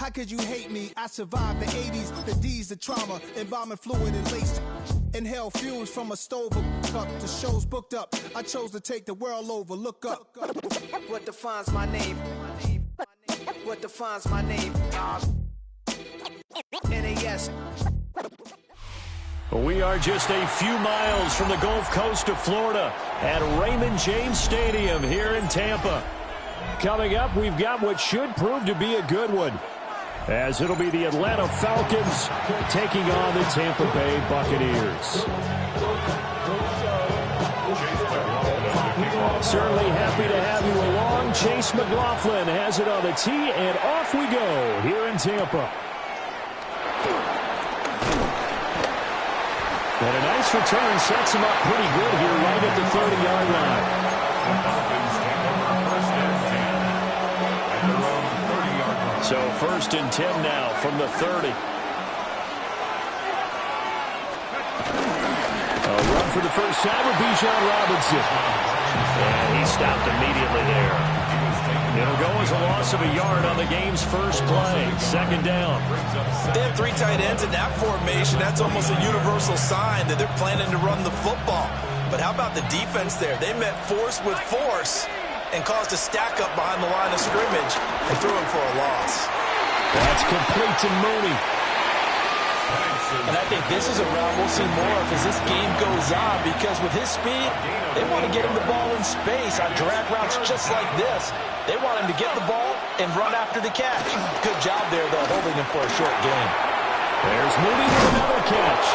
How could you hate me? I survived the 80s, the D's, the trauma, embalming fluid and lace. Inhale fumes from a stove up to shows booked up. I chose to take the world over. Look up. What defines my name? What defines my name? NAS. We are just a few miles from the Gulf Coast of Florida at Raymond James Stadium here in Tampa. Coming up, we've got what should prove to be a good one, as it'll be the Atlanta Falcons taking on the Tampa Bay Buccaneers. Certainly happy to have you along. Chase McLaughlin has it on the tee, and off we go here in Tampa. And a nice return sets him up pretty good here right at the 30-yard line. So 1st and 10 now from the 30. A run for the first time with Bijan Robinson. And he stopped immediately there. It'll go as a loss of a yard on the game's first play. 2nd down. They have 3 tight ends in that formation. That's almost a universal sign that they're planning to run the football. But how about the defense there? They met force with force and caused a stack up behind the line of scrimmage and threw him for a loss. That's complete to Mooney. And I think this is a route we'll see more of as this game goes on, because with his speed, they want to get him the ball in space on drag routes just like this. They want him to get the ball and run after the catch. Good job there, though, holding him for a short game. There's Mooney with another catch.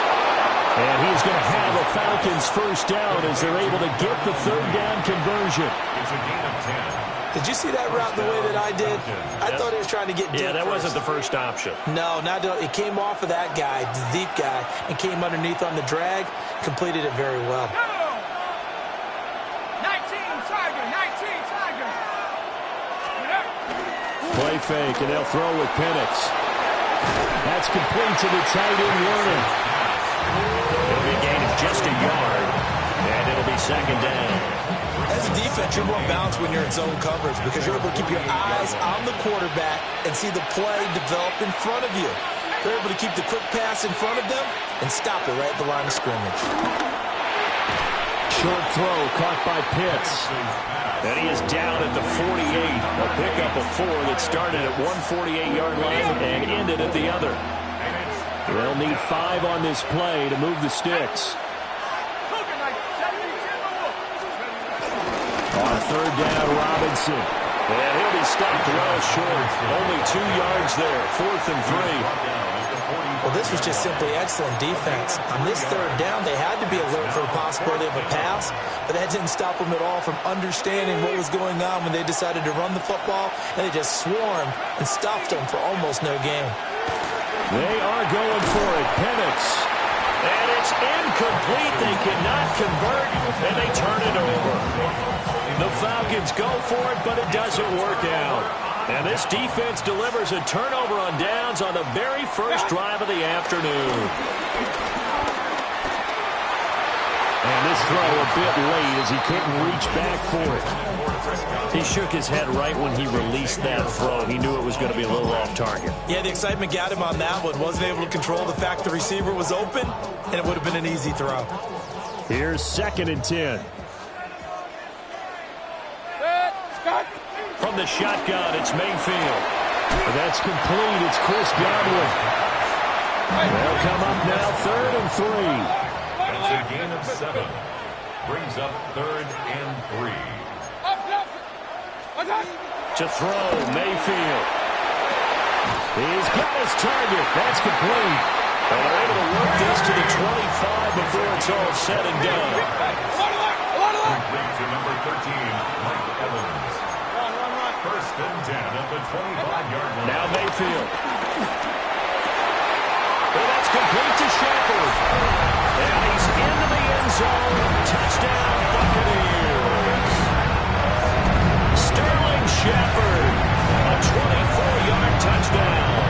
And he's going to have a Falcons first down as they're able to get the 3rd down conversion. It's a gain of 10. Did you see that route the way that I did? I thought he was trying to get deep. Yeah, that wasn't the first option. No, it came off of that guy, the deep guy, and came underneath on the drag. Completed it very well. 19 Tiger. Play fake, and they'll throw with Penix. That's complete to the tight end, Werner. It'll be a gain of just a yard, and it'll be 2nd down. As a defense, you're more balanced when you're in zone coverage because you're able to keep your eyes on the quarterback and see the play develop in front of you. They're able to keep the quick pass in front of them and stop it right at the line of scrimmage. Short throw caught by Pitts. And he is down at the 48. A pickup of 4 that started at one 48-yard line and ended at the other. They'll need 5 on this play to move the sticks. On 3rd down, Robinson. And he'll be stopped well short. Only 2 yards there. 4th and 3. Well, this was just simply excellent defense. On this 3rd down, they had to be alert for the possibility of a pass, but that didn't stop them at all from understanding what was going on when they decided to run the football, and they just swarmed and stopped them for almost no gain. They are going for it. Penix. And it's incomplete. They cannot convert, and they turn it over. The Falcons go for it, but it doesn't work out. And this defense delivers a turnover on downs on the very first drive of the afternoon. And this throw a bit late as he couldn't reach back for it. He shook his head right when he released that throw. He knew it was going to be a little off target. Yeah, the excitement got him on that one. Wasn't able to control the fact the receiver was open, and it would have been an easy throw. Here's 2nd and 10. From the shotgun, it's Mayfield. That's complete. It's Chris Godwin. They'll come up now 3rd and 3. It's a gain of 7. Brings up 3rd and 3. To throw, Mayfield. He's got his target. That's complete. And they're able to work this to the 25 before it's all said and done. Complete to number 13, Mike Evans. 1st and 10 at the 25-yard line. Now Mayfield. And that's complete to Shepard. And he's into the end zone. Touchdown, Buccaneers. Sterling Shepard. A 24-yard touchdown.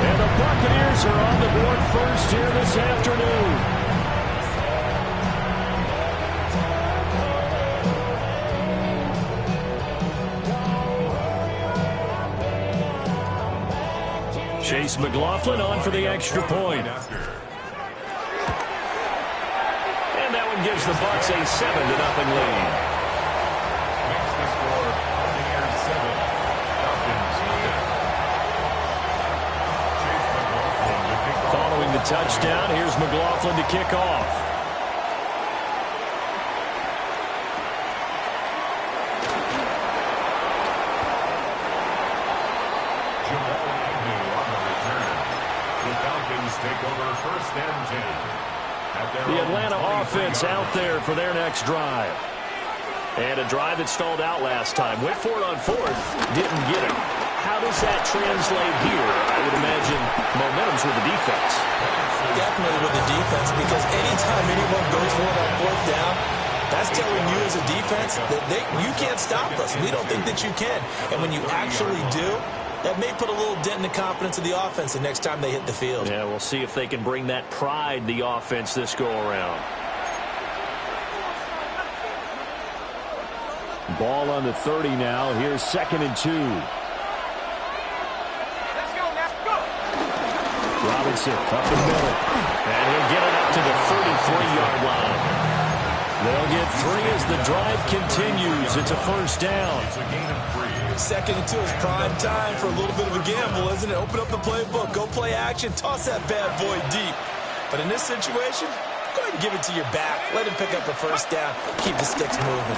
And the Buccaneers are on the board first here this afternoon. Chase McLaughlin on for the extra point. And that one gives the Bucs a 7-0 lead. Makes the score Buccaneers 7, Falcons 10. Chase McLaughlin to kick off. Following the touchdown, here's McLaughlin to kick off. Take over 1st and 10. The Atlanta offense out there for their next drive. And a drive that stalled out last time. Went for it on 4th, didn't get it. How does that translate here? I would imagine momentum's with the defense. Definitely with the defense, because anytime anyone goes for it on 4th down, that's telling you as a defense that you can't stop us. We don't think that you can. And when you actually do, that may put a little dent in the confidence of the offense the next time they hit the field. Yeah, we'll see if they can bring that pride, the offense, this go-around. Ball on the 30 now. Here's 2nd and 2. Let's go, now. Go. Robinson up the middle. And he'll get it up to the 33-yard line. They'll get 3 as the drive continues. It's a 1st down. It's a gain of 3. 2nd and 2 is prime time for a little bit of a gamble, isn't it? Open up the playbook, go play action, toss that bad boy deep. But in this situation, go ahead and give it to your back. Let him pick up a 1st down. Keep the sticks moving.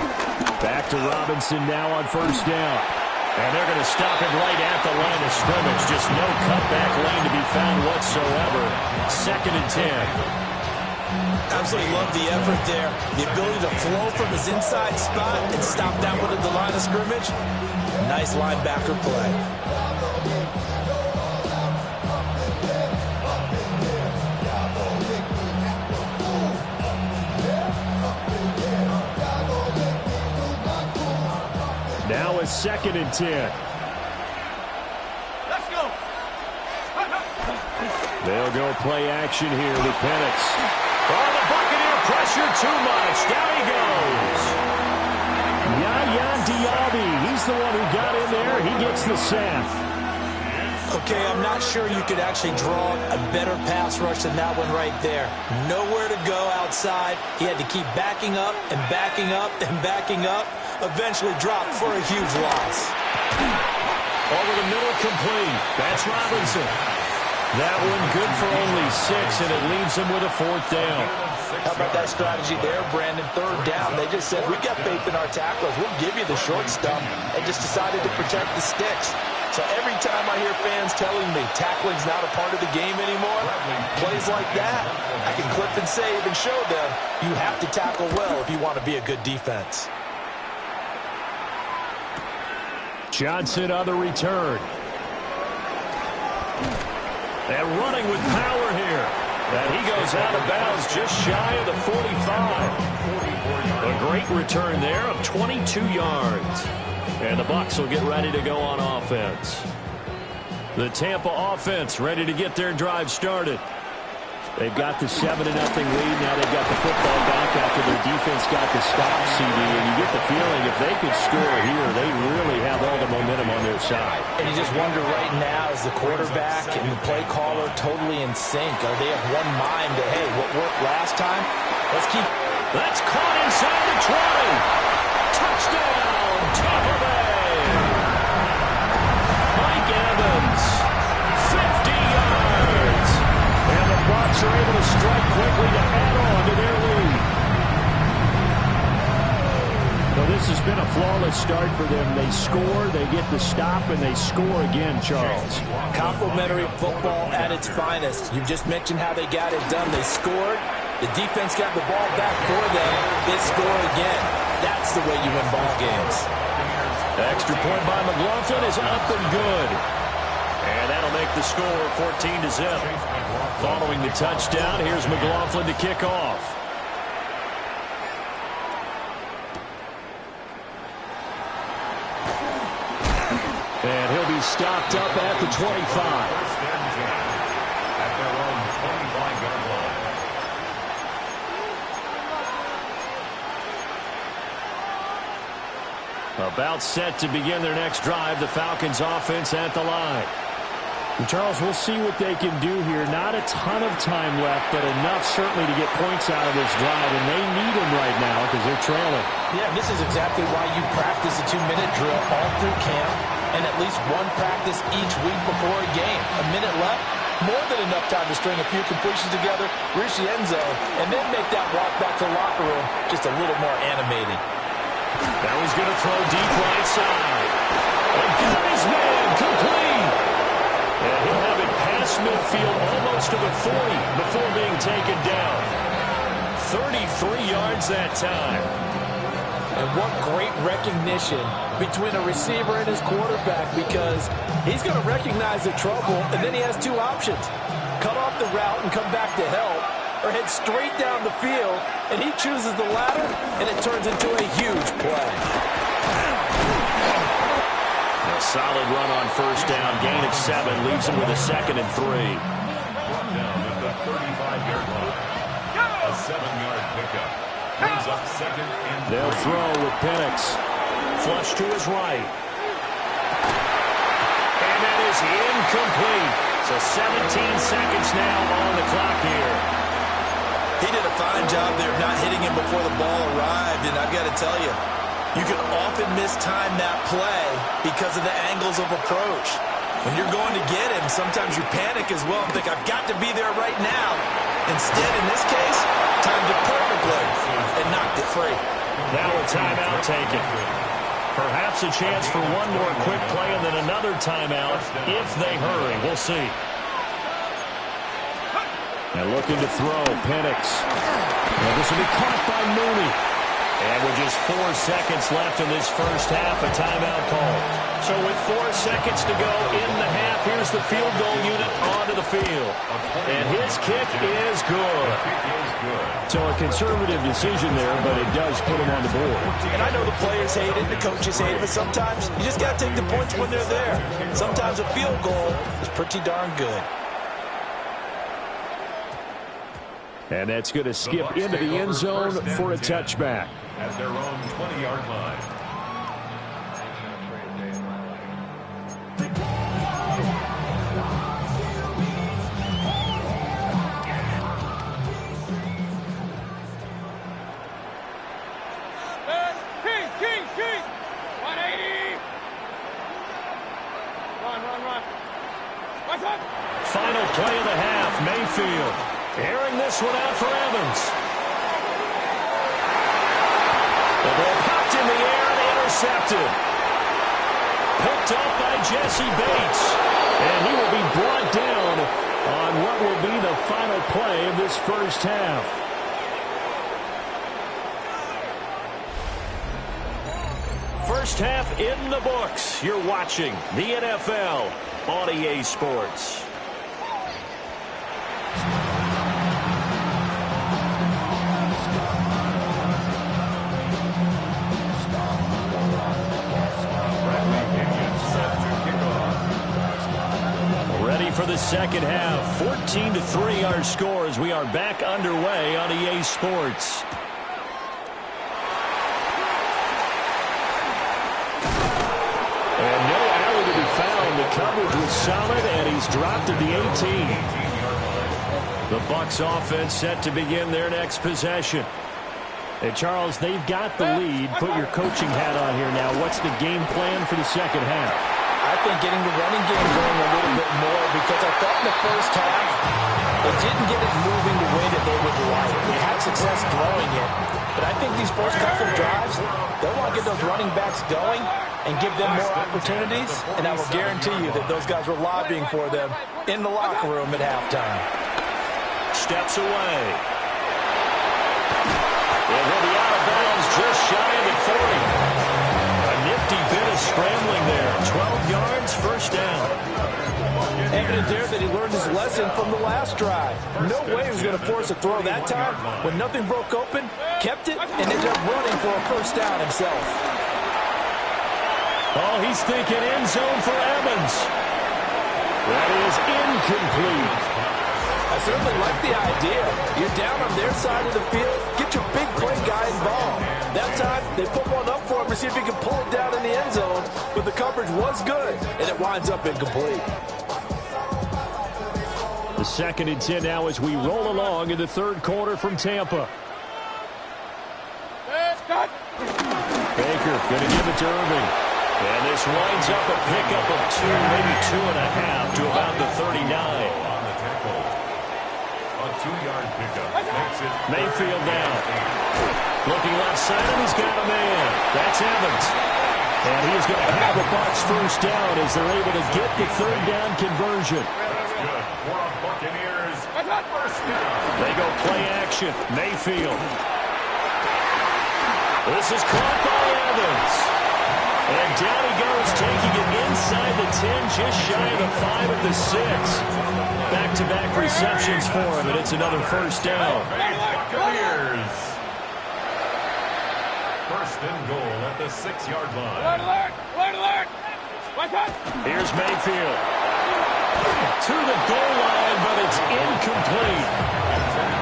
Back to Robinson now on 1st down. And they're going to stop it right at the line of scrimmage. Just no cutback lane to be found whatsoever. 2nd and 10. Absolutely love the effort there. The ability to flow from his inside spot and stop that one at the line of scrimmage. Nice linebacker play. Now it's 2nd and 10. Let's go. They'll go play action here with Penix. Oh, the Buccaneer pressure too much. Down he goes. Yaya Diaby. He's the one who got in there. He gets the sack. Okay, I'm not sure you could actually draw a better pass rush than that one right there. Nowhere to go outside. He had to keep backing up and backing up and backing up. Eventually dropped for a huge loss. Over the middle, complete. That's Robinson. That one good for only 6, and it leaves him with a 4th down. How about that strategy there, Brandon? 3rd down. They just said, we got faith in our tacklers. We'll give you the short stuff. And just decided to protect the sticks. So every time I hear fans telling me tackling's not a part of the game anymore, plays like that, I can clip and save and show them you have to tackle well if you want to be a good defense. Johnson on the return. And running with power here. And he goes out of bounds just shy of the 45. A great return there of 22 yards. And the Bucs will get ready to go on offense. The Tampa offense ready to get their drive started. They've got the 7-0 lead. Now they've got the football back after their defense got the stop, CD. And you get the feeling if they could score here, they really have all the momentum on their side. And you just wonder right now, is the quarterback and the play caller totally in sync? Are they of one mind that, hey, what worked last time? Let's keep... That's caught inside the 20. Touchdown, Tampa Bay. Mike Evans, 50 yards. And the Bucs are able to strike quickly to add on to their lead. So this has been a flawless start for them. They score, they get the stop, and they score again, Charles. Complimentary football at its finest. You just mentioned how they got it done. They scored. The defense got the ball back for them. They score again. That's the way you win ball games. The extra point by McLaughlin is up and good. And that'll make the score 14-0. Following the touchdown, here's McLaughlin to kick off. And he'll be stopped up at the 25. At their own 25-yard line. About set to begin their next drive. The Falcons offense at the line. And Charles, we'll see what they can do here. Not a ton of time left, but enough certainly to get points out of this drive, and they need them right now because they're trailing. Yeah, this is exactly why you practice a 2-minute drill all through camp and at least one practice each week before a game. A minute left, more than enough time to string a few completions together, reach the end zone, and then make that walk back to the locker room just a little more animating. Now he's going to throw deep right side. And got his man complete. And he'll have it past midfield almost to the 40 before being taken down. 33 yards that time. And what great recognition between a receiver and his quarterback, because he's going to recognize the trouble, and then he has two options. Cut off the route and come back to help, or head straight down the field, and he chooses the latter, and it turns into a huge play. A solid run on first down, gain of 7, leaves him with a 2nd and 3. Brought down at the 35-yard line. A 7-yard pickup. Brings up 2nd and 3. They'll throw with Penix. Flush to his right. And that is incomplete. So 17 seconds now on the clock here. He did a fine job there of not hitting him before the ball arrived, and I've got to tell you, you can often mistime that play because of the angles of approach. When you're going to get him, sometimes you panic as well and think, I've got to be there right now. Instead, in this case, timed it perfectly and knocked it free. Now a timeout taken. Perhaps a chance for one more quick play and then another timeout if they hurry. We'll see. Now looking to throw, Penix. Now this will be caught by Mooney. And with just 4 seconds left in this first half, a timeout call. So with 4 seconds to go in the half, here's the field goal unit onto the field. And his kick is good. So a conservative decision there, but it does put him on the board. And I know the players hate it, the coaches hate it, but sometimes you just got to take the points when they're there. Sometimes a field goal is pretty darn good. And that's going to skip into the end zone for a touchback. At their own 20-yard line. Kings! 180! Run. What's up? Final play of the half, Mayfield. Airing this one out for Evans. The ball popped in the air and intercepted. Picked up by Jesse Bates. And he will be brought down on what will be the final play of this first half. First half in the books. You're watching the NFL on EA Sports. For the second half, 14-3 our score as we are back underway on EA Sports. And no alley to be found. The coverage was solid, and he's dropped at the 18. The Bucs offense set to begin their next possession. And Charles, they've got the lead. Put your coaching hat on here now. What's the game plan for the second half? I think getting the running game going a little bit more, because I thought in the first half they didn't get it moving the way that they would like. They had success throwing it, but I think these first couple of drives, they'll want to get those running backs going and give them more opportunities, and I will guarantee you that those guys were lobbying for them in the locker room at halftime. Steps away. And he'll be out of bounds just shy of the 40. A nifty bit of scrambling there. 12 yards, first down. Evident there that he learned his lesson from the last drive. No way he was going to force a throw that time. When nothing broke open, kept it, and ended up running for a first down himself. Oh, he's thinking end zone for Evans. That is incomplete. I certainly like the idea. You're down on their side of the field. Get your big play guy involved. That time, they put one up for him to see if he can pull it down in the end zone, but the coverage was good, and it winds up incomplete. The 2nd and 10 now as we roll along in the 3rd quarter from Tampa. Baker going to give it to Irving. And this winds up a pickup of 2, maybe 2.5 to about the 39. On the tackle. A 2-yard pickup makes it Mayfield now. Looking left side, and he's got a man. That's Evans. And he's going to have the Bucs first down as they're able to get the 3rd down conversion. That's good for a Buccaneers first down. They go play action. Mayfield. This is caught by Evans. And down he goes, taking it inside the 10, just shy of the 5 at the 6. Back-to-back receptions for him, and it's another first down. Buccaneers. First and goal at the 6-yard line. Alert! Alert! Alert! Watch out! Here's Mayfield. To the goal line, but it's incomplete.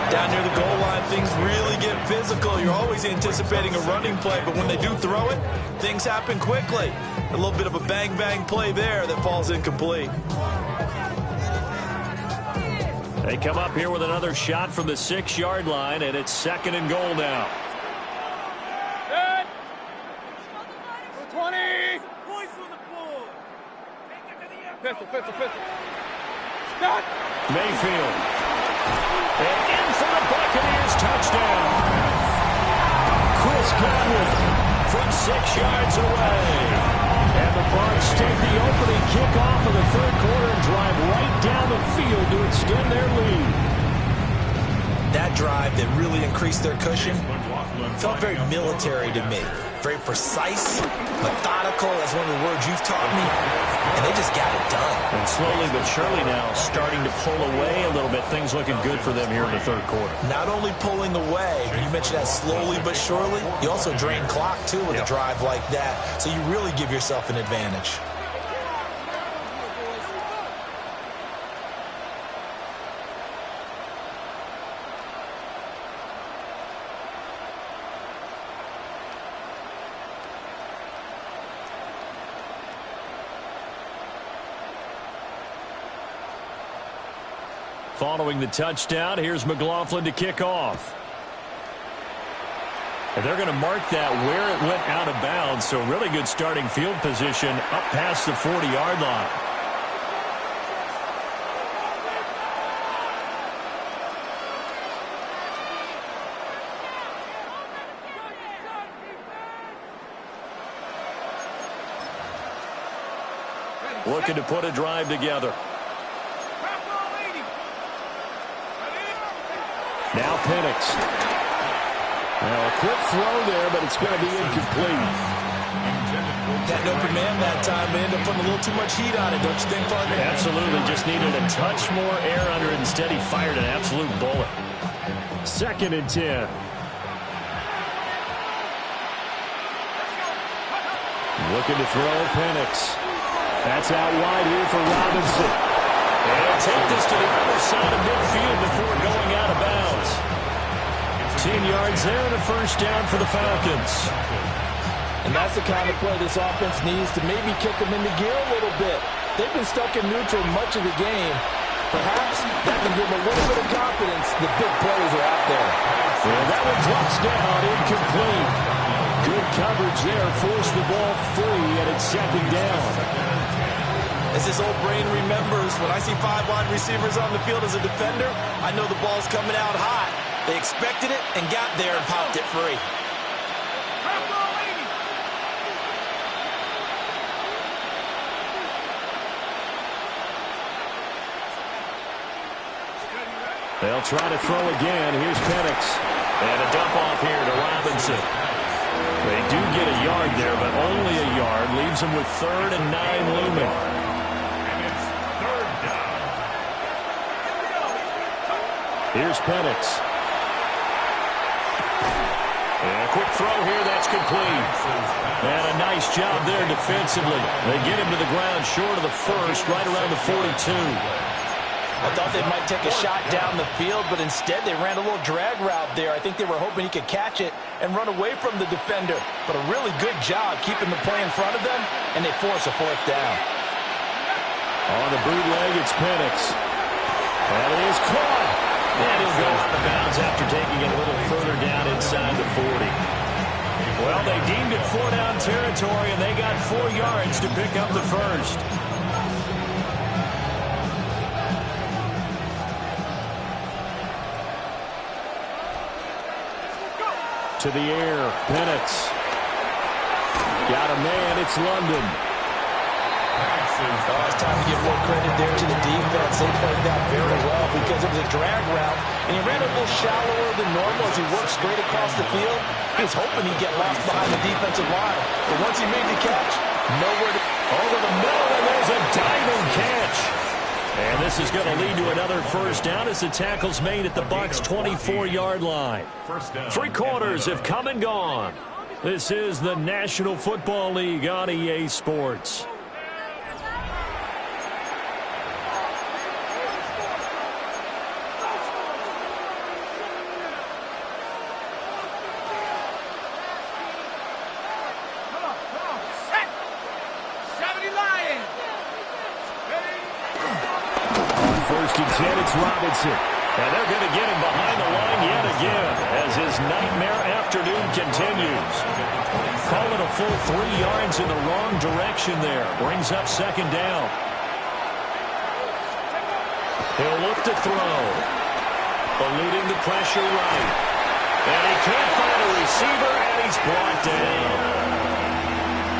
Down near the goal line, things really get physical. You're always anticipating a running play, but when they do throw it, things happen quickly. A little bit of a bang-bang play there that falls incomplete. They come up here with another shot from the 6-yard line, and it's 2nd and goal now. Good! 20! Pistol, pistol, pistol. Stop! Mayfield. And in for the Buccaneers touchdown. Chris Godwin from 6 yards away. And the Bucs take the opening kickoff of the 3rd quarter and drive right down the field to extend their lead. That drive that really increased their cushion felt very military to me. Very precise, methodical, that's one of the words you've taught me, and they just got it done. And slowly but surely now starting to pull away a little bit. Things looking good for them here in the 3rd quarter. Not only pulling away, but you mentioned that slowly but surely, you also drain clock too with a drive like that, so you really give yourself an advantage. Following the touchdown, here's McLaughlin to kick off. And they're going to mark that where it went out of bounds, so really good starting field position up past the 40-yard line. Looking to put a drive together. Now Penix. Now a quick throw there, but it's going to be incomplete. That open man that time, they ended up putting a little too much heat on it, don't you think, partner? Absolutely. Just needed a touch more air under it. Instead, he fired an absolute bullet. 2nd and 10. Looking to throw Penix. That's out wide here for Robinson. And he'll take this to the other side of midfield before going out of bounds. 10 yards there and a first down for the Falcons. And that's the kind of play this offense needs to maybe kick them into gear a little bit. They've been stuck in neutral much of the game. Perhaps that can give them a little bit of confidence. The big plays are out there. And that one drops down, incomplete. Good coverage there, forced the ball free, and it's 2nd down. As this old brain remembers, when I see 5 wide receivers on the field as a defender, I know the ball's coming out hot. They expected it and got there and popped it free. They'll try to throw again. Here's Penix. And a dump off here to Robinson. They do get a yard there, but only a yard. Leaves them with 3rd and 9 looming. Here's Penix. And a quick throw here, that's complete. And a nice job there defensively. They get him to the ground short of the 1st, right around the 42. I thought they might take a shot down the field, but instead they ran a little drag route there. I think they were hoping he could catch it and run away from the defender. But a really good job keeping the play in front of them, and they force a 4th down. On the bootleg, it's Penix. That is caught. And he'll go out of bounds after taking it a little further down inside the 40. Well, they deemed it 4-down territory, and they got 4 yards to pick up the first. To the air, Penix. Got a man, it's London. Oh, it's time to give more credit there to the defense. They played that very well because it was a drag route, and he ran a little shallower than normal as he worked straight across the field. He was hoping he'd get lost behind the defensive line, but once he made the catch, nowhere to... Over the middle, and there's a diving catch. And this is going to lead to another first down as the tackle's made at the Bucs' 24-yard line. 3 quarters have come and gone. This is the National Football League on EA Sports. It's Robinson. And they're going to get him behind the line yet again as his nightmare afternoon continues. Call it a full 3 yards in the wrong direction there. Brings up second down. He'll look to throw. Eluding the pressure right. And he can't find a receiver, and he's brought down.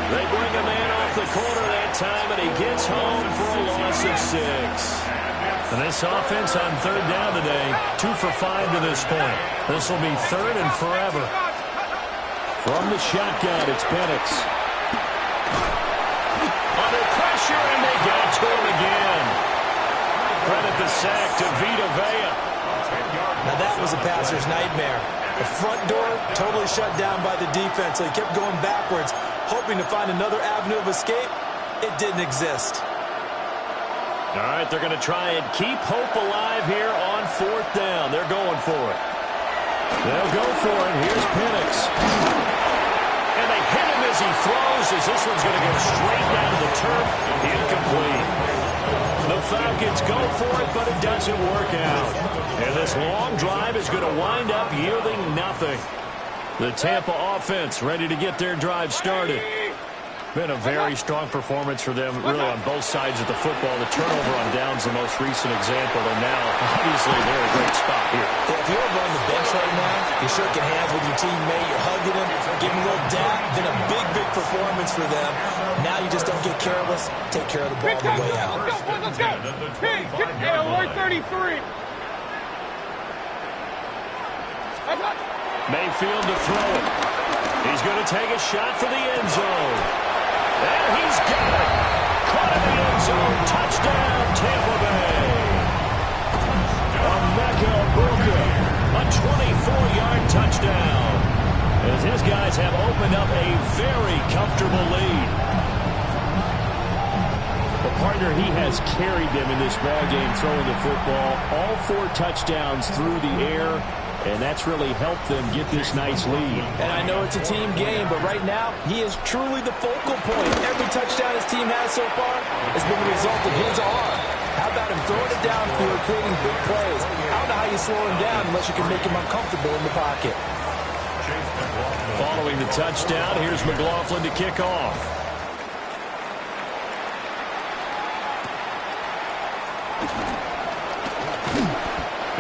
They bring a man off the corner that time, and he gets home for a loss of 6. And this offense on third down today, 2 for 5 to this point. This will be third and forever. From the shotgun, it's Penix. Under pressure, and they get it to him again. Credit the sack to Vita Vea. Now that was a passer's nightmare. The front door totally shut down by the defense, so he kept going backwards, hoping to find another avenue of escape. It didn't exist. All right, they're going to try and keep hope alive here on 4th down. They're going for it. They'll go for it. Here's Penix. And they hit him as he throws, as this one's going to go straight down to the turf. Incomplete. The Falcons go for it, but it doesn't work out. And this long drive is going to wind up yielding nothing. The Tampa offense ready to get their drive started. Been a very strong performance for them, really, on both sides of the football. The turnover on downs the most recent example, and now, obviously, they're in a great spot here. If you're over on the bench right now, you're shaking hands with your teammate, you're hugging him, giving a little dap, been a big, big performance for them. Now you just don't get careless, take care of the ball on the way out. Let's go! Hey, alert 33! Mayfield to throw it. He's going to take a shot for the end zone. And he's got it. Caught in the end zone. Touchdown, Tampa Bay. Emeka Egbuka, a 24-yard touchdown. As his guys have opened up a very comfortable lead. The partner, he has carried them in this ballgame throwing the football. All 4 touchdowns through the air. And that's really helped them get this nice lead. And I know it's a team game, but right now, he is truly the focal point. Every touchdown his team has so far has been the result of his arm. How about him throwing it downfield, creating big plays? I don't know how you slow him down unless you can make him uncomfortable in the pocket. Following the touchdown, here's McLaughlin to kick off.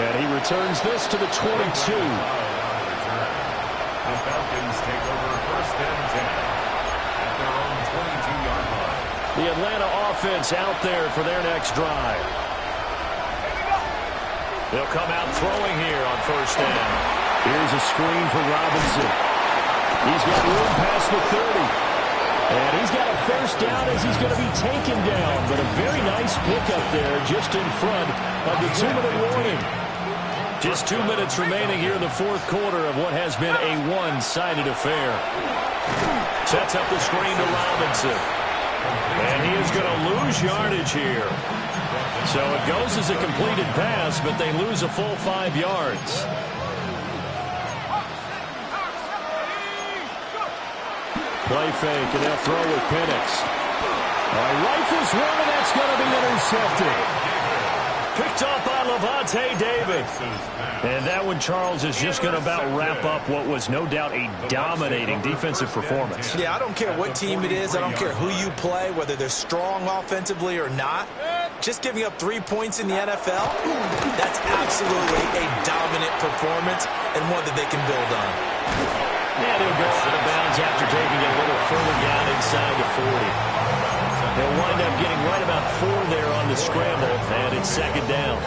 And he returns this to the 22. The Falcons take over 1st and 10 at their own 22-yard line. The Atlanta offense out there for their next drive. They'll come out throwing here on 1st down. Here's a screen for Robinson. He's got room past the 30. And he's got a first down as he's going to be taken down. But a very nice pickup there just in front of the 2-minute warning. Just 2 minutes remaining here in the 4th quarter of what has been a one-sided affair. Sets up the screen to Robinson. And he is going to lose yardage here. So it goes as a completed pass, but they lose a full 5 yards. Play fake, and they'll throw with Penix. Rifles one, and that's going to be intercepted. Picked up by by Levante David. And that one, Charles, is just going to about wrap up what was no doubt a dominating defensive performance. Yeah, I don't care what team it is. I don't care who you play, whether they're strong offensively or not. Just giving up 3 points in the NFL, that's absolutely a dominant performance and one that they can build on. And he'll go out of bounds after taking it a little further down inside the 40. They'll wind up getting right about 4 there on the scramble, and it's second down.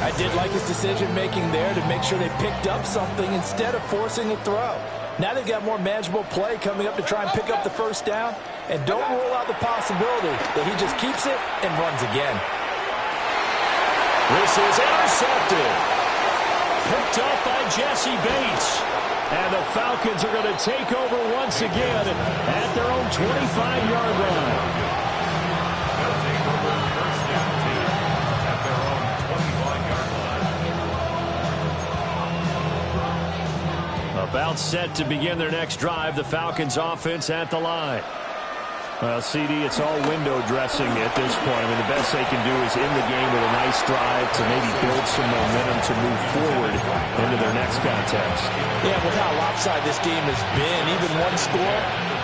I did like his decision-making there to make sure they picked up something instead of forcing a throw. Now they've got more manageable play coming up to try and pick up the first down, and don't rule out the possibility that he just keeps it and runs again. This is intercepted. Picked up by Jesse Bates. And the Falcons are going to take over once again at their own 25-yard line. They'll take over first down team at their own 25-yard line. About set to begin their next drive, the Falcons offense at the line. Well, CD, it's all window dressing at this point. I mean, the best they can do is in the game with a nice drive to maybe build some momentum to move forward into their next contest. Yeah, with how lopsided this game has been, even one score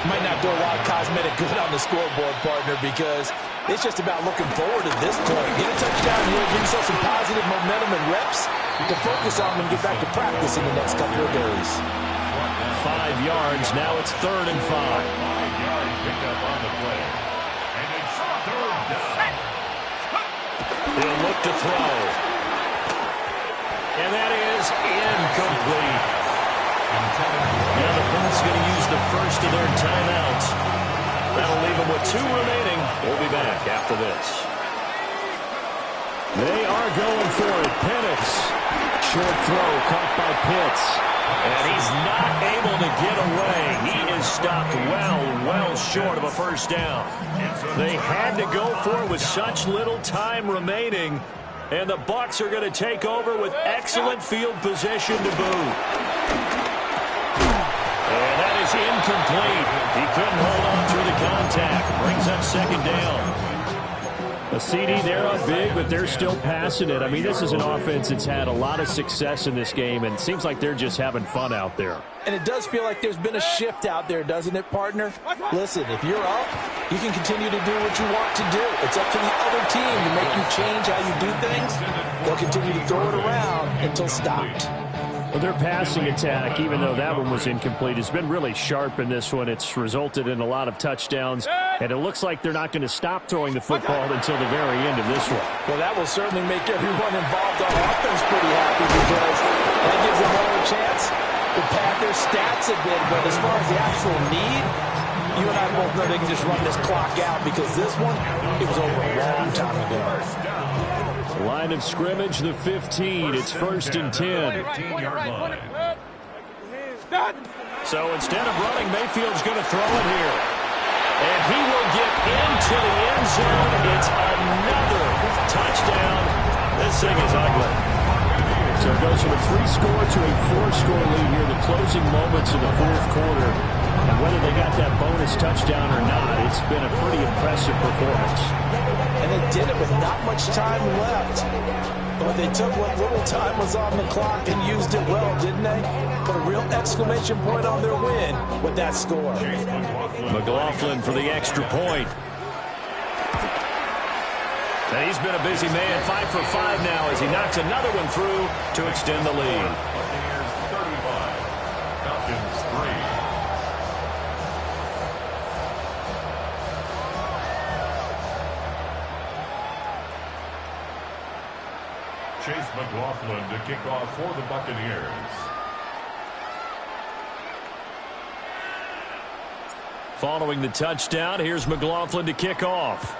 might not do a lot of cosmetic good on the scoreboard, partner, because it's just about looking forward at this point. Get a touchdown here, give yourself some positive momentum and reps to focus on and get back to practice in the next couple of days. 5 yards, now it's 3rd and 5. Picked up on the play. And it's third down. He'll look to throw. And that is incomplete. Now the Colts going to use the first of their timeouts. That'll leave them with 2 remaining. We'll be back after this. They are going for it. Penix. Short throw caught by Pitts. And he's not able to get away. He is stopped well short of a first down. They had to go for it with such little time remaining. And the Bucs are going to take over with excellent field position to boot. And that is incomplete. He couldn't hold on through the contact. Brings up second down. A CD, they're up big, but they're still passing it. I mean, this is an offense that's had a lot of success in this game, and it seems like they're just having fun out there. And it does feel like there's been a shift out there, doesn't it, partner? Listen, if you're up, you can continue to do what you want to do. It's up to the other team to make you change how you do things. They'll continue to throw it around until stopped. Well, their passing attack, even though that one was incomplete, has been really sharp in this one. It's resulted in a lot of touchdowns, and it looks like they're not going to stop throwing the football until the very end of this one. Well, that will certainly make everyone involved on offense pretty happy because that gives them another chance to pad their stats a bit. But as far as the actual need, you and I both know they can just run this clock out because this one, it was over a long time ago. Line of scrimmage, the 15. It's 1st and 10. So instead of running, Mayfield's going to throw it here. And he will get into the end zone. It's another touchdown. This thing is ugly. So it goes from a 3-score to a 4-score lead here in the closing moments of the 4th quarter. And whether they got that bonus touchdown or not, it's been a pretty impressive performance. And they did it with not much time left. But they took what little time was on the clock and used it well, didn't they? Put a real exclamation point on their win with that score. McLaughlin for the extra point. And he's been a busy man, 5 for 5 now as he knocks another one through to extend the lead. Chase McLaughlin to kick off for the Buccaneers. Following the touchdown, here's McLaughlin to kick off.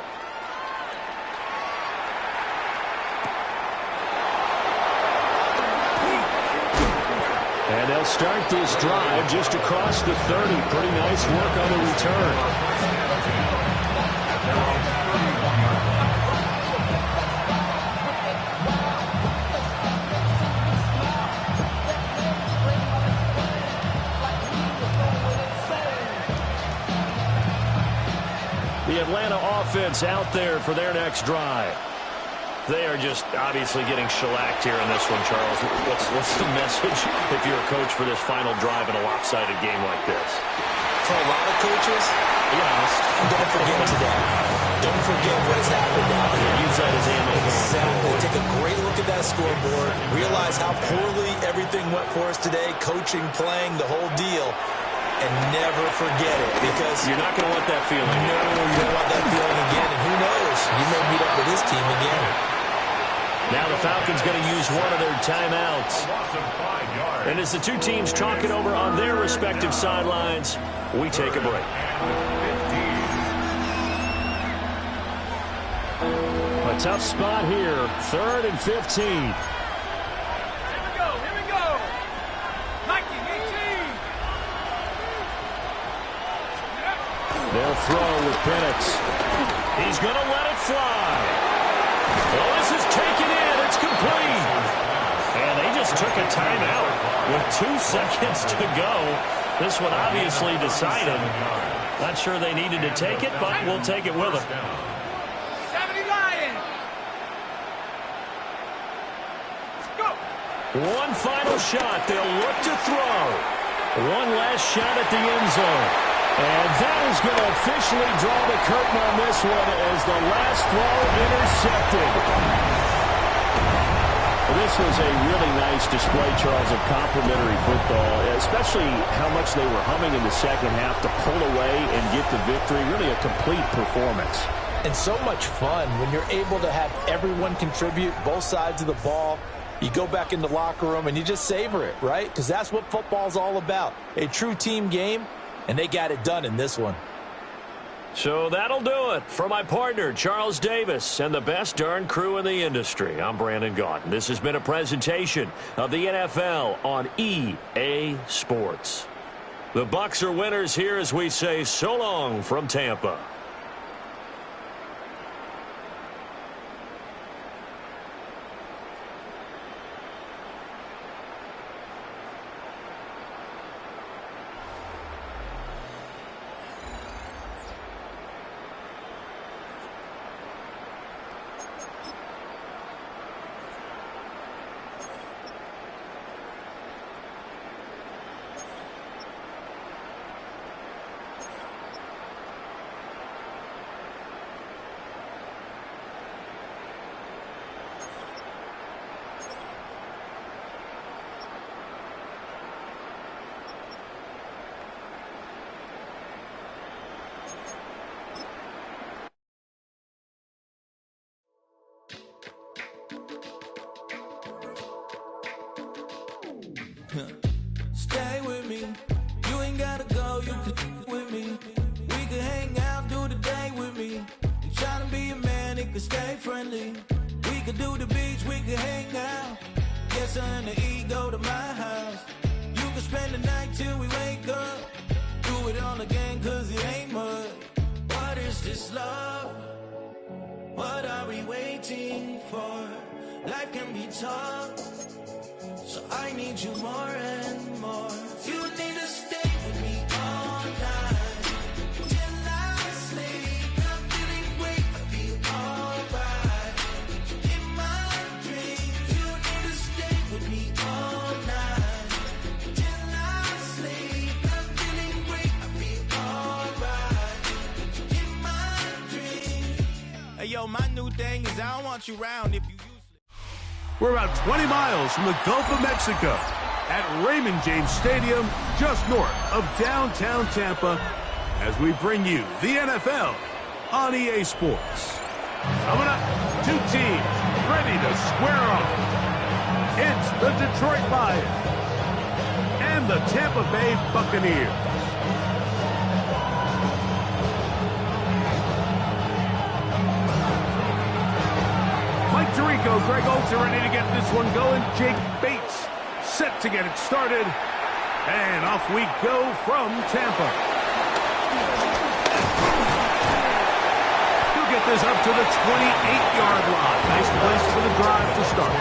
And they'll start this drive just across the 30. Pretty nice work on the return. The Atlanta offense out there for their next drive. They are just obviously getting shellacked here in this one, Charles. What's the message if you're a coach for this final drive in a lopsided game like this? For a lot of coaches, be honest, don't forget today. Don't forget what has happened down here. Use that as ammo. Exactly. Take a great look at that scoreboard. Realize how poorly everything went for us today. Coaching, playing, the whole deal. And never forget it, because you're not going to want that feeling. No, you don't want that feeling again. And who knows? You may meet up with his team again. Now the Falcons going to use one of their timeouts. And as the two teams talk it over on their respective sidelines, we take a break. A tough spot here. 3rd and 15. Here we go. Mikey, 18. They'll throw with Penix. He's going to let it fly. Well, this is taken in. It's complete. And they just took a timeout with 2 seconds to go. This one obviously decided. Not sure they needed to take it, but we'll take it with them. 70 Lions. Go. One final shot. They'll look to throw. One last shot at the end zone. And that is going to officially draw the curtain on this one as the last throw intercepted. This was a really nice display, Charles, of complimentary football, especially how much they were humming in the second half to pull away and get the victory. Really a complete performance. And so much fun when you're able to have everyone contribute, both sides of the ball. You go back in the locker room and you just savor it, right? Because that's what football's all about. A true team game. And they got it done in this one. So that'll do it. For my partner, Charles Davis, and the best darn crew in the industry, I'm Brandon Gaudin. This has been a presentation of the NFL on EA Sports. The Bucs are winners here as we say so long from Tampa. Stay with me. You ain't gotta go, you can with me. We can hang out, do the day with me. I'm trying to be a man, it can stay friendly. We could do the beach, we could hang out. Get something to eat, go to my house. You can spend the night till we wake up. Do it all again, cause it ain't mud. What is this love? What are we waiting for? Life can be tough, so I need you more and more. You need to stay with me all night till I sleep. I'm feeling great, I feel alright. In my dreams, you need to stay with me all night till I sleep. I'm feeling great, I feel alright. In my dreams. Hey yo, my new thing is I don't want you around if you. We're about 20 miles from the Gulf of Mexico at Raymond James Stadium, just north of downtown Tampa, as we bring you the NFL on EA Sports. Coming up, two teams ready to square off. It's the Detroit Lions and the Tampa Bay Buccaneers. Mike Tirico, Greg Olsen ready to get this one going. Jake Bates set to get it started. And off we go from Tampa. He'll get this up to the 28-yard line. Nice place for the drive to start.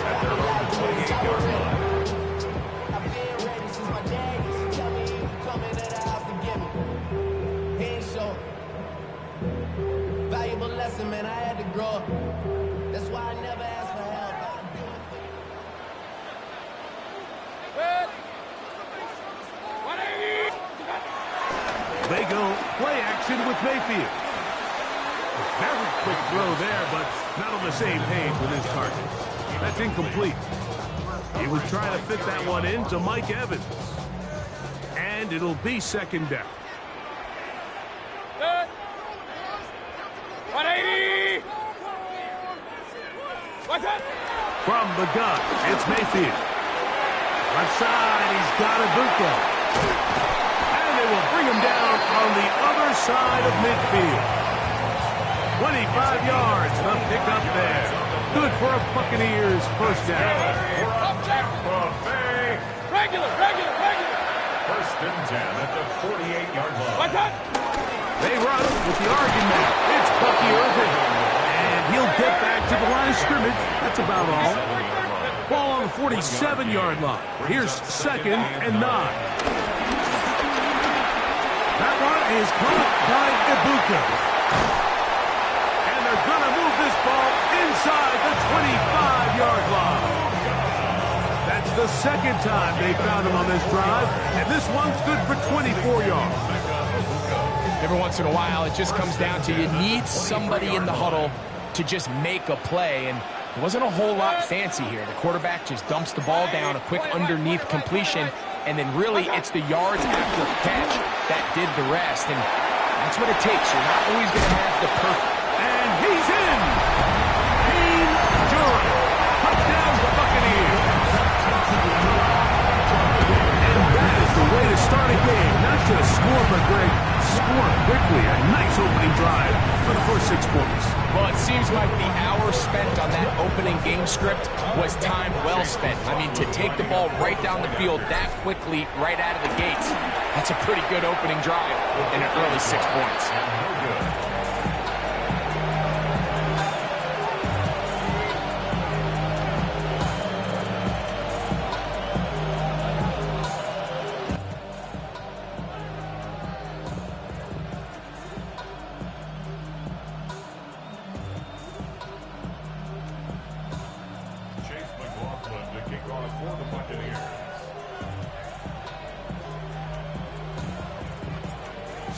At their own 28-yard line. I've been ready since my dad used to tell me he would come into the house to get me. He ain't show. Valuable lesson, man, I had to bro. That's why I never ask for help. They go play action with Mayfield. A very quick throw there, but not on the same page with his target. That's incomplete. He was trying to fit that one into Mike Evans. And it'll be second down. 180! What's that? From the gun, it's Mayfield. Left side, he's got Ibuka. And they will bring him down on the other side of midfield. 25 yards, the pickup there. Good for a Buccaneers first down. Regular. First and 10 at the 48-yard line. What's that? They run with the argument. It's Bucky Irving. And he'll get back to the line of scrimmage. That's about all. Ball on the 47-yard line. Here's second and 9. That one is caught by Ibuka. And they're going to move this ball inside the 25-yard line. That's the second time they found him on this drive. And this one's good for 24 yards. Every once in a while, it just comes down to you need somebody in the huddle to just make a play. And it wasn't a whole lot fancy here. The quarterback just dumps the ball down, a quick underneath completion, and then really it's the yards after catch that did the rest. And that's what it takes. You're not always going to have the perfect. And he's in! Dean Durham. Touchdown to Buccaneers. And that is the way to start a game. Not just score, but Greg, score quickly. A nice opening drive for the first 6 points. Well, it seems like the hour spent on that opening game script was time well spent. I mean, to take the ball right down the field that quickly, right out of the gates, that's a pretty good opening drive in an early 6 points.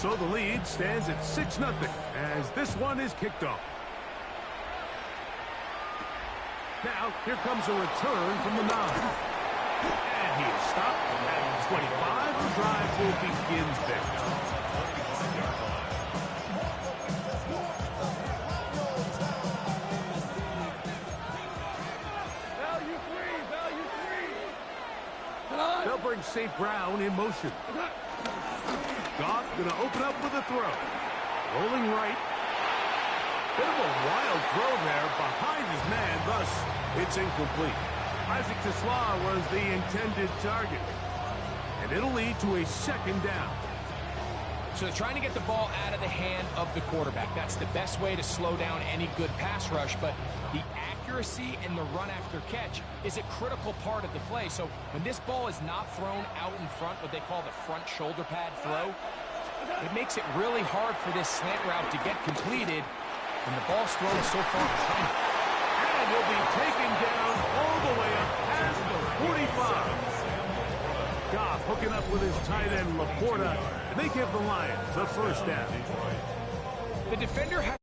So the lead stands at 6-0 as this one is kicked off. Now, here comes a return from the 9. And he is stopped at 25. The drive will begin there. They'll bring St. Brown in motion. Goff going to open up with a throw. Rolling right. Bit of a wild throw there behind his man, thus it's incomplete. Isaac Tesla was the intended target. And it'll lead to a second down. So they're trying to get the ball out of the hand of the quarterback. That's the best way to slow down any good pass rush, but the accuracy and the run after catch is a critical part of the play. So when this ball is not thrown out in front, what they call the front shoulder pad throw, it makes it really hard for this slant route to get completed, and the ball's thrown so far behind. And will be taken down all the way up past the 45. Goff hooking up with his tight end, Laporta, and they give the Lions a first down. The defender has...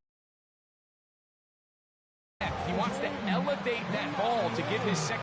He wants to elevate that ball to give his second...